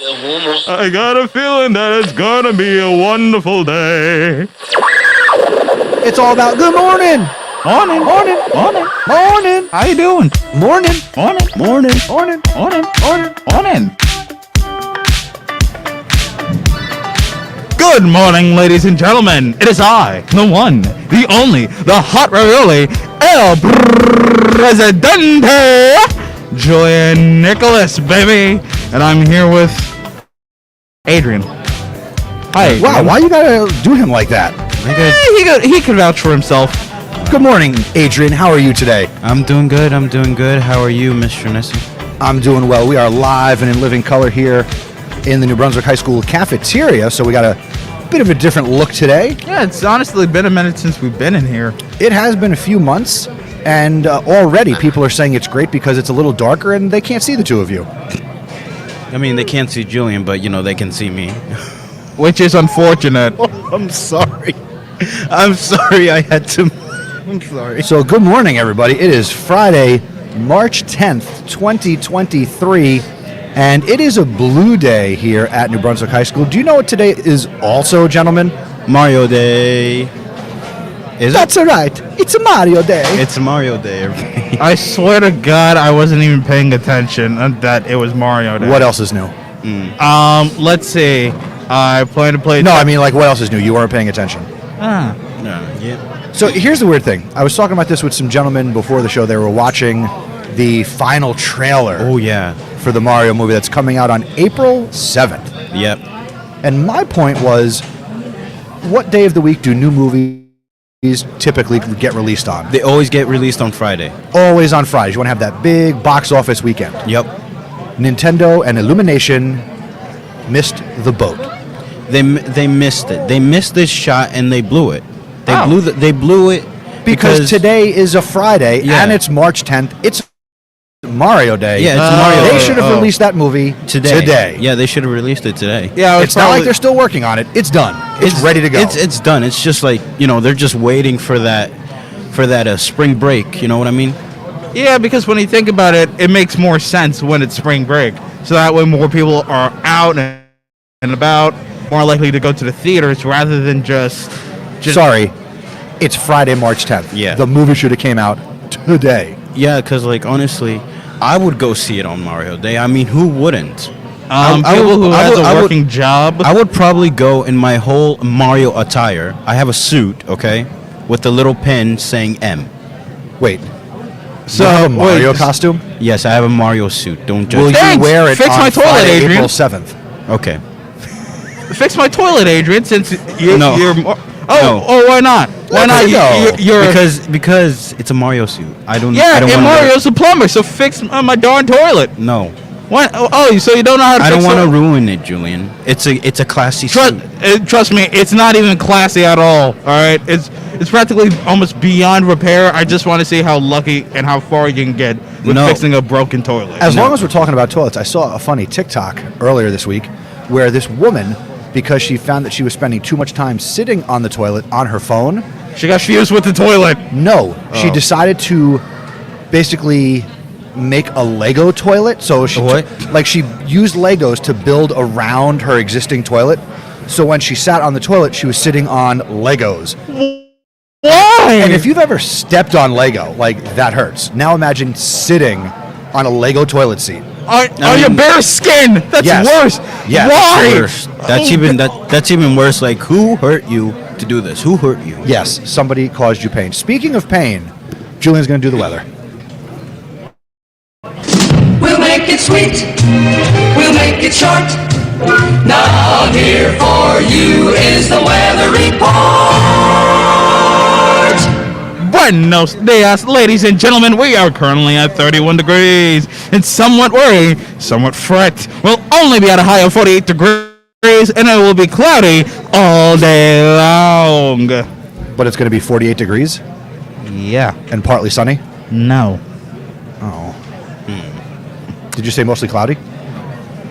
I got a feeling that it's gonna be a wonderful day. It's all about good morning. Morning. How you doing? Morning. Good morning, ladies and gentlemen. It is I, the one, the only, the hot ravioli, El Presidente, Julian Nicholas, baby. And I'm here with Adrian. Hi. Wow, why you gotta do him like that? He can vouch for himself. Good morning, Adrian. How are you today? I'm doing good. How are you, Mr. Nessie? I'm doing well. We are live and in living color here in the New Brunswick High School cafeteria, so we got a bit of a different look today. Yeah, it's honestly been a minute since we've been in here. It has been a few months, and already people are saying it's great because it's a little darker and they can't see the two of you. I mean, they can't see Julian, but, they can see me. Which is unfortunate. I'm sorry. I'm sorry I had to... I'm sorry. So good morning, everybody. It is Friday, March 10th, 2023, and it is a blue day here at New Brunswick High School. Do you know what today is also, gentlemen? Mario Day. That's right. It's a Mario Day. It's Mario Day, everybody. I swear to God, I wasn't even paying attention that it was Mario Day. What else is new? Let's see. I plan to play... No, I mean, like, what else is new? You weren't paying attention. Ah. No, yeah. So here's the weird thing. I was talking about this with some gentlemen before the show. They were watching the final trailer Oh, yeah. for the Mario movie that's coming out on April 7th. Yep. And my point was, what day of the week do new movies typically get released on? They always get released on Friday. Always on Fridays. You want to have that big box office weekend. Yep. Nintendo and Illumination missed the boat. They missed it. They missed this shot and they blew it. How? They blew it Because today is a Friday, Yeah. and it's March 10th. It's Mario Day. Yeah, it's Mario They Day. should have released that movie today. Yeah, they should have released it today. Yeah, It's not like they're still working on it. It's done. It's ready to go. It's done. It's just like, they're just waiting for that spring break. You know what I mean? Yeah, because when you think about it, it makes more sense when it's spring break. So that way more people are out and about, more likely to go to the theaters rather than just... Sorry, it's Friday, March 10th. Yeah. The movie should have came out today. Yeah, because, honestly, I would go see it on Mario Day. I mean, who wouldn't? People who have a working job. I would probably go in my whole Mario attire. I have a suit, okay, with the little pin saying M. Wait. So, you have a Mario wait, costume? Yes, I have a Mario suit. Don't judge Will me. you Thanks. wear it Fix on my toilet, Friday, Adrian. April 7th? Okay. Fix my toilet, Adrian, since you're... No. Why not? Why not? You're Because it's a Mario suit. I don't and wanna Mario's a plumber, so fix my darn toilet. No. What? Oh, so you don't know how to I fix don't want to it? ruin it, Julian. It's a classy suit. Trust me, it's not even classy at all. All right, it's practically almost beyond repair. I just want to see how lucky and how far you can get with fixing a broken toilet. As long as we're talking about toilets, I saw a funny TikTok earlier this week where this woman, because she found that she was spending too much time sitting on the toilet on her phone, She got fused with the toilet. she decided to basically make a Lego toilet. So she she used Legos to build around her existing toilet. So when she sat on the toilet, she was sitting on Legos. Why? And if you've ever stepped on Lego, that hurts. Now imagine sitting on a Lego toilet seat. On your bare skin. That's worse. Yes. Why? Worse. That's even worse. Like, who hurt you to do this? Who hurt you? Yes, somebody caused you pain. Speaking of pain, Julian's going to do the weather. We'll make it sweet, we'll make it short. Now here for you is the weather report. Buenos dias, ladies and gentlemen. We are currently at 31 degrees and somewhat worry, somewhat fret. We'll only be at a high of 48 degrees and it will be cloudy all day long. But it's going to be 48 degrees Yeah. and partly sunny. No. Oh. Did you say mostly cloudy?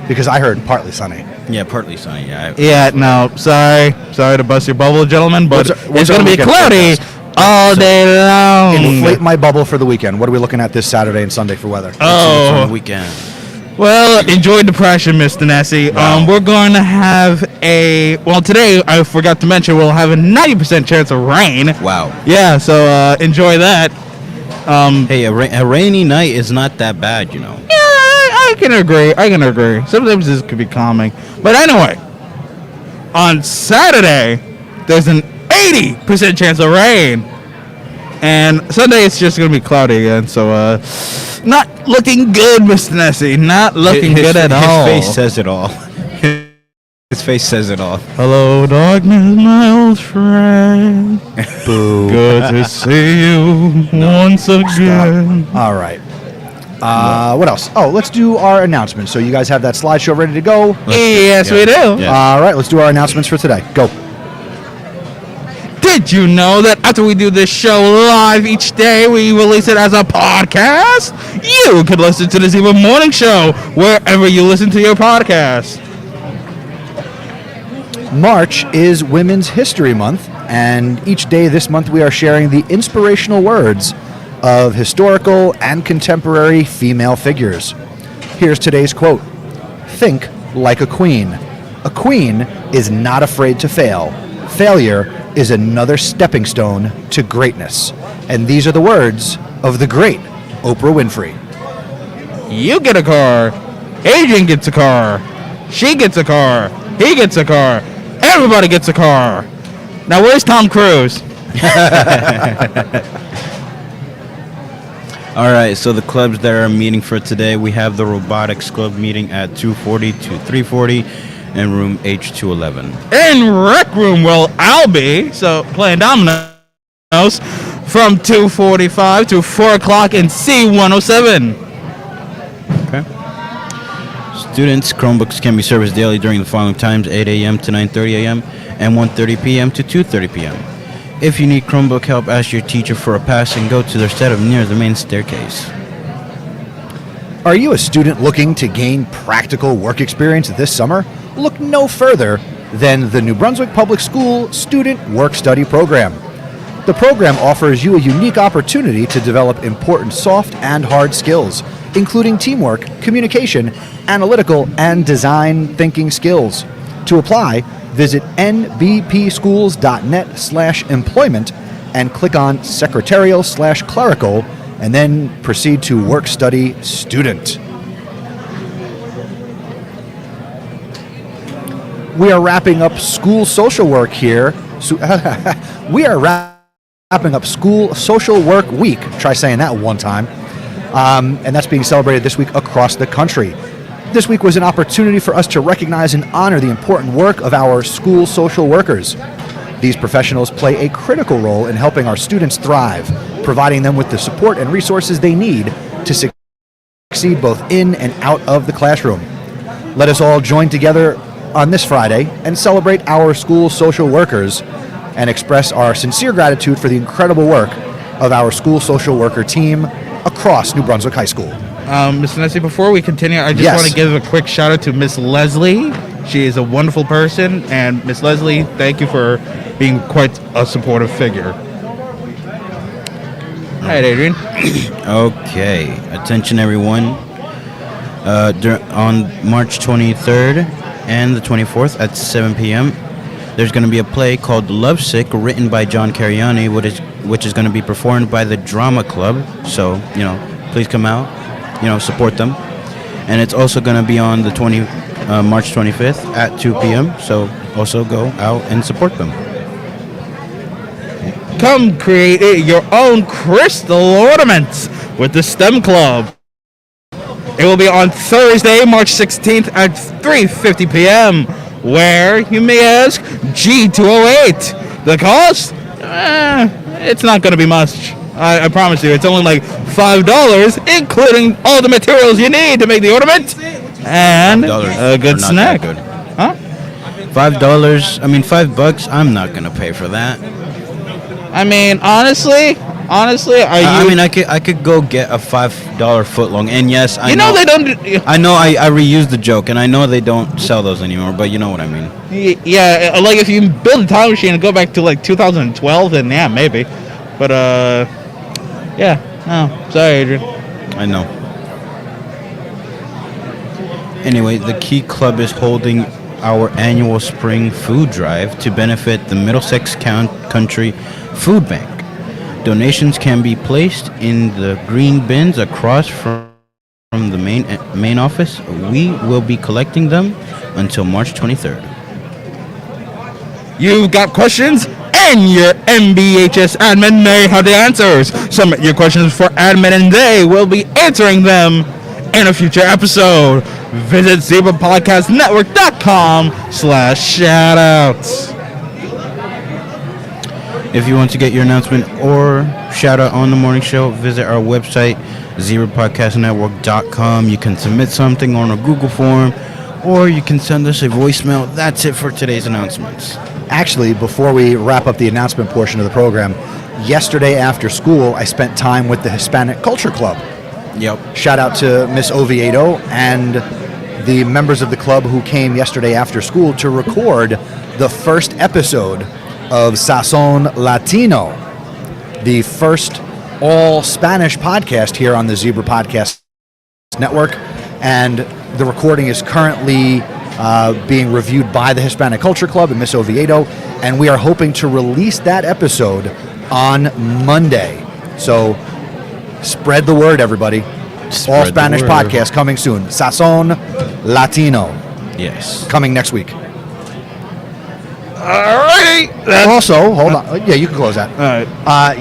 Because I heard partly sunny. Yeah, partly sunny. Yeah. Yeah, no. Sorry to bust your bubble, gentlemen, but What's it's our going to be weekend cloudy forecast? all day long. Inflate my bubble for the weekend. What are we looking at this Saturday and Sunday for weather? On the weekend. Well, enjoy depression, Mr. Nessie. Wow. We're going to have today, I forgot to mention, we'll have a 90% chance of rain. Wow. Yeah, so enjoy that. Hey, a rainy night is not that bad, you know. Yeah, I can agree. Sometimes this could be calming. But anyway, on Saturday, there's an 80% chance of rain. And Sunday, it's just going to be cloudy again. So, not looking good, Mr. Nessie. Not looking good at all. His face says it all. His face says it all. Hello, darkness, my old friend. Boo. Good to see you once again. All right. What else? Oh, let's do our announcements. So you guys have that slideshow ready to go? Yes, we do. Yeah. All right, let's do our announcements for today. Go. Did you know that after we do this show live each day, we release it as a podcast? You can listen to this even morning show wherever you listen to your podcast. March is Women's History Month, and each day this month we are sharing the inspirational words of historical and contemporary female figures. Here's today's quote. Think like a queen. A queen is not afraid to fail. Failure is another stepping stone to greatness. And these are the words of the great Oprah Winfrey. You get a car. Adrian gets a car. She gets a car. He gets a car. Everybody gets a car. Now, where's Tom Cruise? All right, so the clubs that are meeting for today, we have the Robotics Club meeting at 240 to 340 in room H211. In Rec Room, well, I'll be playing dominoes from 2:45 to 4 o'clock in C107. Okay. Students' Chromebooks can be serviced daily during the following times: 8 a.m. to 9:30 a.m. and 1:30 p.m. to 2:30 p.m. If you need Chromebook help, ask your teacher for a pass and go to their setup near the main staircase. Are you a student looking to gain practical work experience this summer? Look no further than the New Brunswick Public School Student Work-Study Program. The program offers you a unique opportunity to develop important soft and hard skills, including teamwork, communication, analytical, and design thinking skills. To apply, visit nbpschools.net/employment and click on secretarial/clerical, and then proceed to work study student. We are wrapping up school social work here. We are wrapping up School Social Work Week. Try saying that one time. And that's being celebrated this week across the country. This week was an opportunity for us to recognize and honor the important work of our school social workers. These professionals play a critical role in helping our students thrive, providing them with the support and resources they need to succeed both in and out of the classroom. Let us all join together on this Friday and celebrate our school social workers and express our sincere gratitude for the incredible work of our school social worker team across New Brunswick High School. Mr. Nessie, before we continue, I just Yes. want to give a quick shout out to Miss Leslie. She is a wonderful person, and Miss Leslie, thank you for being quite a supportive figure. All right, Adrian. Okay, attention everyone. On March 23rd and the 24th at 7 p.m., there's going to be a play called Lovesick, written by John Cariani, which is going to be performed by the Drama Club. So, please come out, support them. And it's also going to be on the March 25th at 2 p.m. So also go out and support them. Come create your own crystal ornaments with the STEM Club. It will be on Thursday, March 16th at 3:50 p.m. Where, you may ask, G208. The cost? It's not going to be much. I promise you. It's only like $5, including all the materials you need to make the ornament. And a good snack. Good. Huh? $5, $5, I'm not going to pay for that. I mean, honestly, I could go get a $5 footlong, and yes, I know they don't. I know I reused the joke, and I know they don't sell those anymore, but you know what I mean. Yeah, like if you build a time machine and go back to like 2012, then yeah, maybe. But yeah, no, sorry, Adrian. I know. Anyway, the Key Club is holding our annual spring food drive to benefit the Middlesex Country Food Bank. Donations can be placed in the green bins across from the main office. We will be collecting them until March 23rd. You've got questions, and your MBHS admin may have the answers. Submit your questions for admin, and they will be answering them in a future episode. Visit zebrapodcastnetwork.com/shoutouts. If you want to get your announcement or shout out on the morning show, visit our website, zebrapodcastnetwork.com. You can submit something on a Google form, or you can send us a voicemail. That's it for today's announcements. Actually, before we wrap up the announcement portion of the program, yesterday after school, I spent time with the Hispanic Culture Club. Yep. Shout out to Miss Oviedo and the members of the club who came yesterday after school to record the first episode of Sazon Latino, the first all-Spanish podcast here on the Zebra Podcast Network. And the recording is currently being reviewed by the Hispanic Culture Club and Miss Oviedo, and we are hoping to release that episode on Monday. So spread the word, everybody. All Spanish podcast coming soon. Sazon Latino. Yes. Coming next week. Alrighty. Also, hold on. Yeah, you can close that. All right.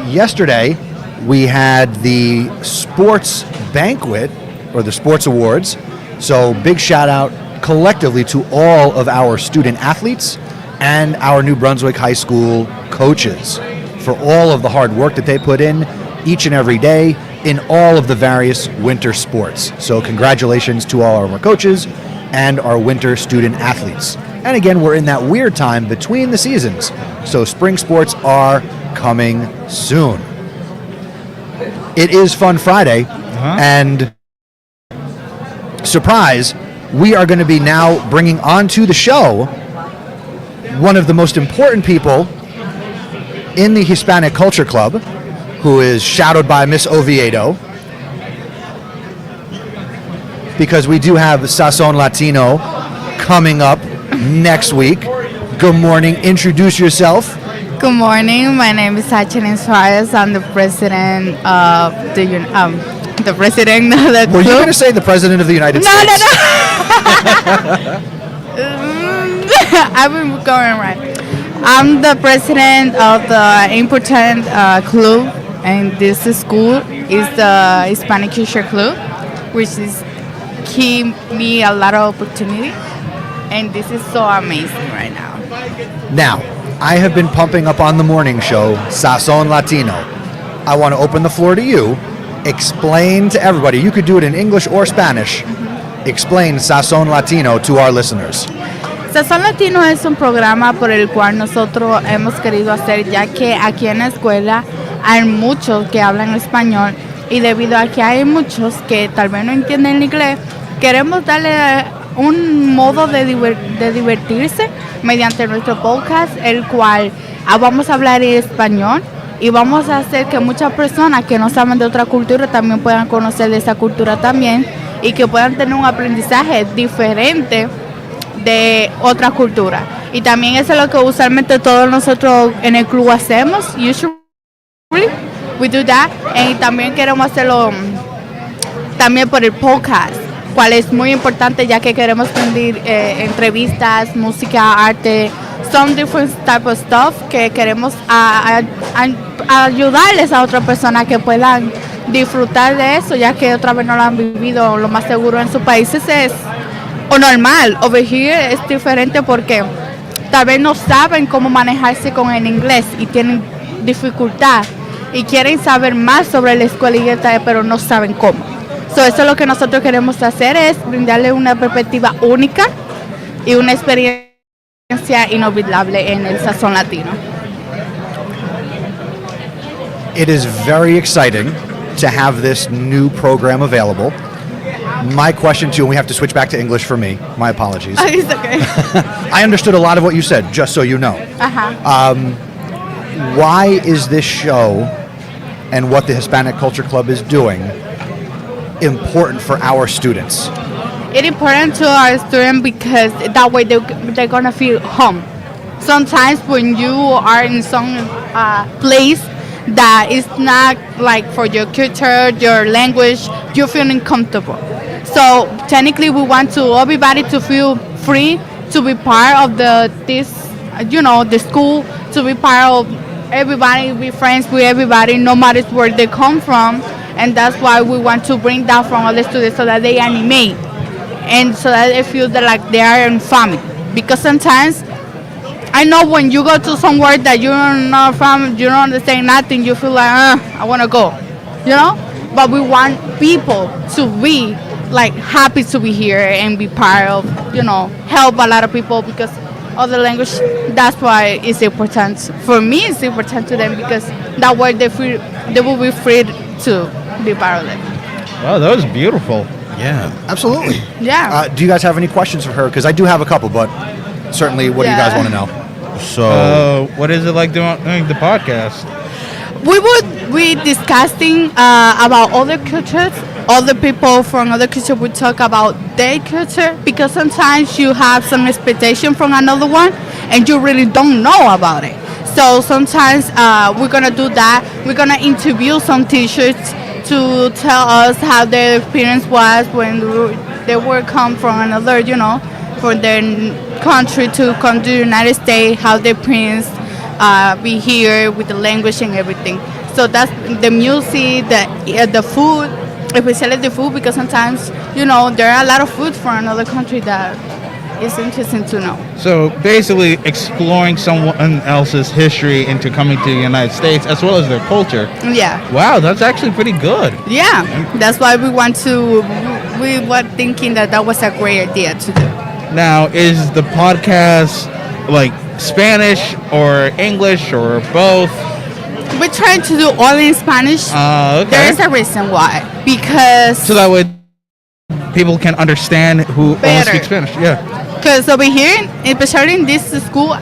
Yesterday, we had the sports banquet, or the sports awards. So big shout out collectively to all of our student athletes and our New Brunswick High School coaches for all of the hard work that they put in each and every day in all of the various winter sports. So congratulations to all of our coaches and our winter student athletes. And again, we're in that weird time between the seasons, so spring sports are coming soon. It is Fun Friday, and surprise, we are going to be now bringing onto the show one of the most important people in the Hispanic Culture Club, who is shadowed by Miss Oviedo, because we do have Sazon Latino coming up next week. Good morning. Introduce yourself. Good morning. My name is Sachin Suarez. I'm the president of the president of the Were you club. going to say the president of the United States? No. I've been going right. I'm the president of the important club, and this school is the Hispanic Culture Club, which is give me a lot of opportunity, and this is so amazing right now. Now, I have been pumping up on the morning show, Sazon Latino. I want to open the floor to you. Explain to everybody, you could do it in English or Spanish. Explain Sazon Latino to our listeners. Sazón Latino es un programa por el cual nosotros hemos querido hacer, ya que aquí en la escuela hay muchos que hablan español, y debido a que hay muchos que tal vez no entienden el inglés, queremos darle un modo de divertirse mediante nuestro podcast, el cual vamos a hablar en español, y vamos a hacer que muchas personas que no saben de otra cultura también puedan conocer de esa cultura también, y que puedan tener un aprendizaje diferente de otra cultura. Y también eso es lo que usualmente todos nosotros en el club hacemos. Usually we do that. Y también queremos hacerlo también por el podcast, cual es muy importante, ya que queremos pedir entrevistas, música, arte, some different type of stuff, que queremos ayudarles a otras personas que puedan disfrutar de eso, ya que otra vez no lo han vivido. Lo más seguro en sus países es o normal. Over here es diferente porque tal vez no saben cómo manejarse con el inglés y tienen dificultad y quieren saber más sobre la escuela y pero no saben cómo. So, eso es lo que nosotros queremos hacer, es brindarle una perspectiva única y una experiencia inolvidable en el Sazón Latino. It is very exciting to have this new program available. My question to you, and we have to switch back to English for me. My apologies. It's okay. I understood a lot of what you said, just so you know. Why is this show and what the Hispanic Culture Club is doing important for our students? It's important to our students because that way they're gonna feel home. Sometimes when you are in some place that is not like for your culture, your language, you're feeling comfortable. So technically, we want to everybody to feel free to be part of the school, to be part of everybody, be friends with everybody, no matter where they come from, and that's why we want to bring that from all the students so that they animate and so that they feel that like they are in family. Because sometimes I know when you go to somewhere that you don't know from, you don't understand nothing, you feel like, I want to go, you know? But we want people to be like happy to be here and be part of, help a lot of people because other language, that's why it's important. For me, it's important to them because that way they will be free to be part of it. Wow, that was beautiful. Yeah. Absolutely. Yeah. Do you guys have any questions for her? Because I do have a couple, but certainly, what do you guys want to know? So, What is it like doing the podcast? We would be discussing about other cultures. Other people from other cultures would talk about their culture because sometimes you have some expectation from another one and you really don't know about it. So sometimes we're gonna do that. We're gonna interview some teachers to tell us how their experience was when they were come from another, from their country to come to the United States, how their parents be here with the language and everything. So that's the music, the food, especially the food, because sometimes, there are a lot of food from another country that is interesting to know. So basically exploring someone else's history into coming to the United States as well as their culture. Yeah. Wow, that's actually pretty good. Yeah. That's why we were thinking that was a great idea to do. Now, is the podcast like Spanish or English or both? We're trying to do all in Spanish. Okay. There is a reason why. Because So that way people can understand who only Better. speak Spanish. Yeah. Because over here, especially in this school,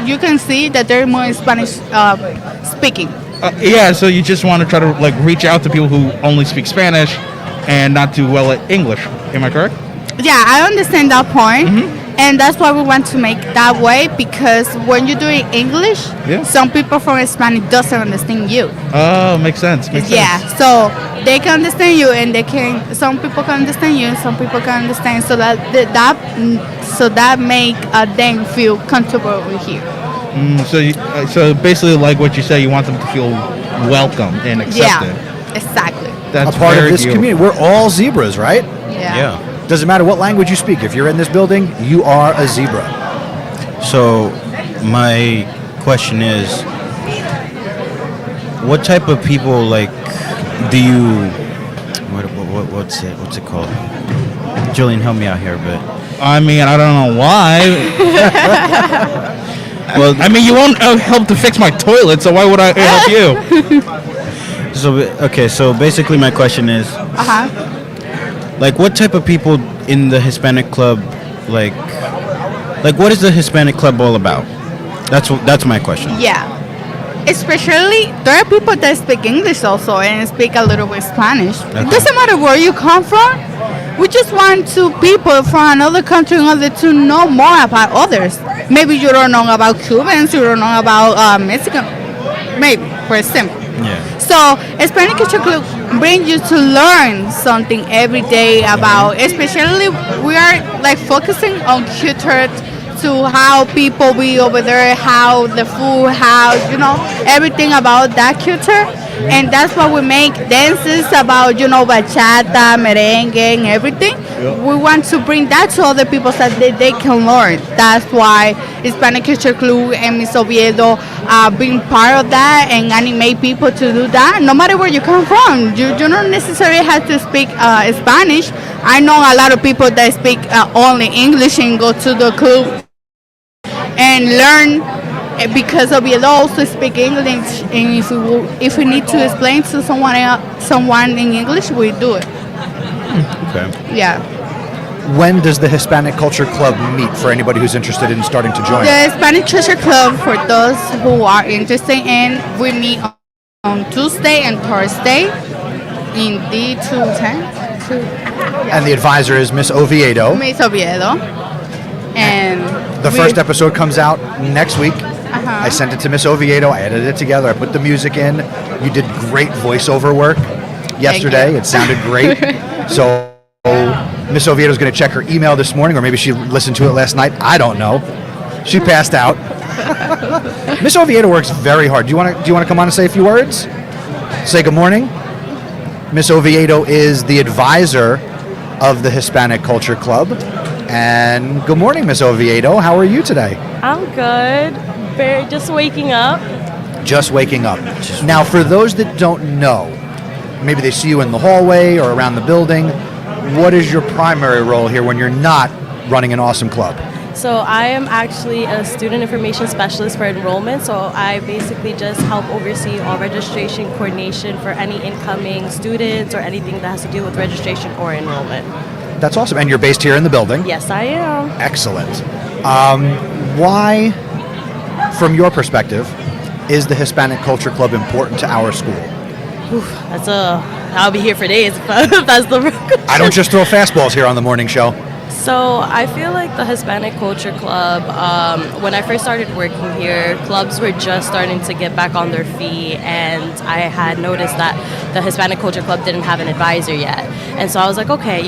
you can see that they're more Spanish speaking. Yeah, so you just want to try to like reach out to people who only speak Spanish and not do well at English. Am I correct? Yeah, I understand that point. And that's why we want to make that way because when you're doing English, Yeah. some people from Spanish doesn't understand you. Oh, makes sense. Makes Yeah, sense. so they can understand you, and some people can understand you, and some people can understand. So that make them feel comfortable here. So basically, like what you say, you want them to feel welcome and accepted. Yeah, exactly. That's A part of very this beautiful. community. We're all zebras, right? Yeah. Doesn't matter what language you speak. If you're in this building, you are a zebra. So, my question is, what type of people like do you? What's it called? Julian, help me out here, but I mean, I don't know why. well, I mean, you won't help to fix my toilet, so why would I help you? so basically, my question is, like, what type of people in the Hispanic club, like what is the Hispanic club all about? That's my question. Yeah. Especially, there are people that speak English also and speak a little bit Spanish. It doesn't matter where you come from. We just want people from another country in order to know more about others. Maybe you don't know about Cubans, you don't know about Mexican. Maybe, for example. Yeah. So, Hispanic Culture Club brings you to learn something every day about, especially we are like focusing on culture to how people be over there, how the food, how, everything about that culture. And that's why we make dances about, bachata, merengue, and everything. We want to bring that to other people so that they can learn. That's why Hispanic Culture Club and Miss Oviedo being part of that and animate people to do that. No matter where you come from, you don't necessarily have to speak Spanish. I know a lot of people that speak only English and go to the club and learn. Because Oviedo also speak English, and if we need to explain to someone in English, we do it. Okay. Yeah. When does the Hispanic Culture Club meet for anybody who's interested in starting to join? The Hispanic Culture Club, for those who are interested in, we meet on Tuesday and Thursday in D210. And the advisor is Miss Oviedo. Miss Oviedo. And The first episode comes out next week. Uh-huh. I sent it to Miss Oviedo. I edited it together. I put the music in. You did great voiceover work yesterday. you. It sounded great. So Miss Oviedo is going to check her email this morning, or maybe she listened to it last night. I don't know. She passed out. Miss Oviedo works very hard. Do you want to come on and say a few words? Say good morning. Miss Oviedo is the advisor of the Hispanic Culture Club. And good morning, Miss Oviedo. How are you today? I'm good. Just waking up. Just waking up. Now, for those that don't know, maybe they see you in the hallway or around the building, what is your primary role here when you're not running an awesome club? So I am actually a student information specialist for enrollment. So I basically just help oversee all registration coordination for any incoming students or anything that has to do with registration or enrollment. That's awesome. And you're based here in the building? Yes, I am. Excellent. Why, from your perspective, is the Hispanic Culture Club important to our school? I'll be here for days if that's the I don't just throw fastballs here on the morning show. So I feel like the Hispanic Culture Club, when I first started working here, clubs were just starting to get back on their feet, and I had noticed that the Hispanic Culture Club didn't have an advisor yet. And so I was like, okay,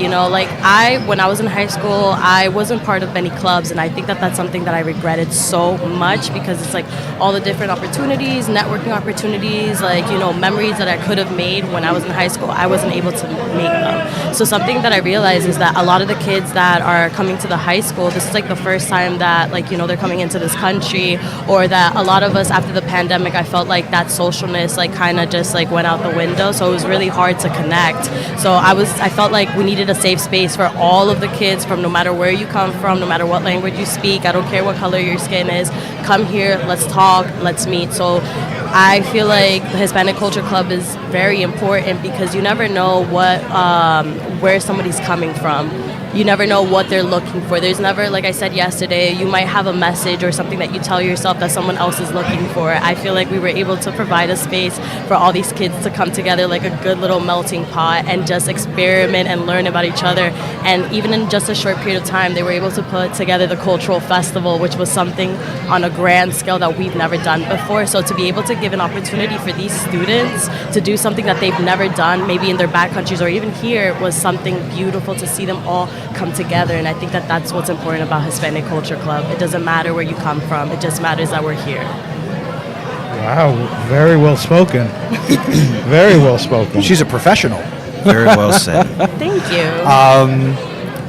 when I was in high school, I wasn't part of many clubs, and I think that that's something that I regretted so much, because it's like all the different opportunities, networking opportunities, memories that I could have made when I was in high school, I wasn't able to make them. So something that I realized is that a lot of the kids that are coming to the high school, this is like the first time that they're coming into this country, or that a lot of us after the pandemic, I felt like that socialness kind of just went out the window. So it was really hard to connect. So I felt like we needed a safe space for all of the kids, from no matter where you come from, no matter what language you speak, I don't care what color your skin is, come here, let's talk, let's meet. So I feel like the Hispanic Culture Club is very important, because you never know where somebody's coming from. You never know what they're looking for. There's never, like I said yesterday, you might have a message or something that you tell yourself that someone else is looking for. I feel like we were able to provide a space for all these kids to come together like a good little melting pot and just experiment and learn about each other. And even in just a short period of time, they were able to put together the cultural festival, which was something on a grand scale that we've never done before. So to be able to give an opportunity for these students to do something that they've never done, maybe in their back countries or even here, was something beautiful to see them all come together. And I think that that's what's important about Hispanic Culture Club. It doesn't matter where you come from. It just matters that we're here. Wow, very well spoken. Very well spoken. She's a professional. Very well said. Thank you.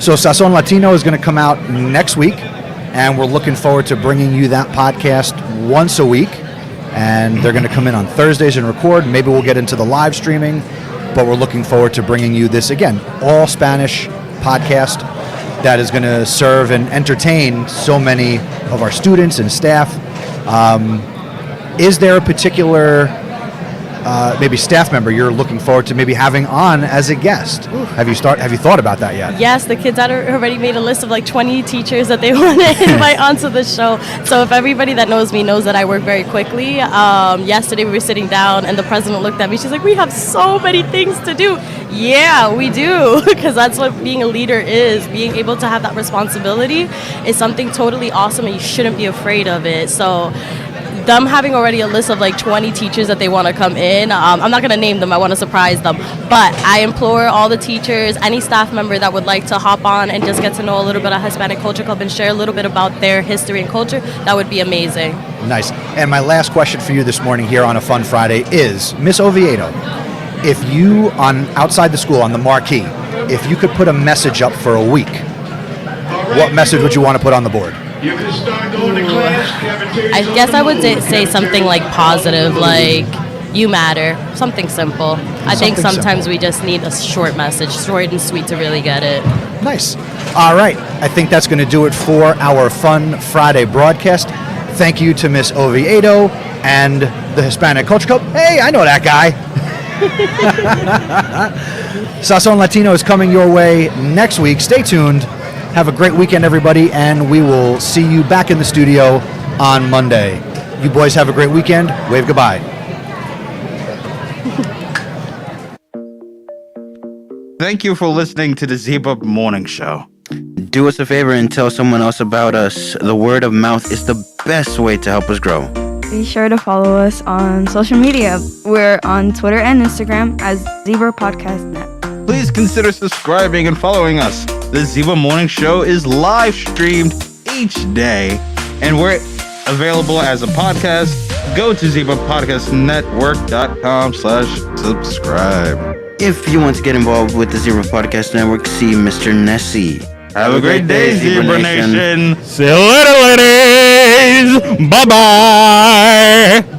So Sazon Latino is going to come out next week, and we're looking forward to bringing you that podcast once a week. And they're going to come in on Thursdays and record. Maybe we'll get into the live streaming, but we're looking forward to bringing you this, again, all Spanish podcast that is going to serve and entertain so many of our students and staff. Is there a particular maybe staff member you're looking forward to maybe having on as a guest? Have you thought about that yet? Yes, the kids had already made a list of 20 teachers that they want to invite onto the show. So if everybody that knows me knows that I work very quickly, yesterday we were sitting down and the president looked at me. She's like, we have so many things to do. Yeah, we do, because that's what being a leader is. Being able to have that responsibility is something totally awesome, and you shouldn't be afraid of it. So them having already a list of 20 teachers that they want to come in, I'm not going to name them, I want to surprise them, but I implore all the teachers, any staff member that would like to hop on and just get to know a little bit of Hispanic Culture Club and share a little bit about their history and culture, that would be amazing. Nice. And my last question for you this morning here on a Fun Friday is, Miss Oviedo, if you, outside the school on the marquee, if you could put a message up for a week, what message would you want to put on the board? I guess I would say something positive, you matter, something simple. I think sometimes we just need a short message, short and sweet, to really get it. Nice. All right. I think that's going to do it for our Fun Friday broadcast. Thank you to Miss Oviedo and the Hispanic Culture Club. Hey, I know that guy. Sazon Latino is coming your way next week. Stay tuned. Have a great weekend, everybody, and we will see you back in the studio on Monday. You boys have a great weekend. Wave goodbye. Thank you for listening to the Zebra Morning Show. Do us a favor and tell someone else about us. The word of mouth is the best way to help us grow. Be sure to follow us on social media. We're on Twitter and Instagram as Zebra Podcast Net. Please consider subscribing and following us. The Zebra Morning Show is live streamed each day, and we're available as a podcast. Go to zebrapodcastnetwork.com/subscribe. If you want to get involved with the Zebra Podcast Network, see Mr. Nessie. Have a great day, Zebra Nation. See you later, ladies. Bye-bye.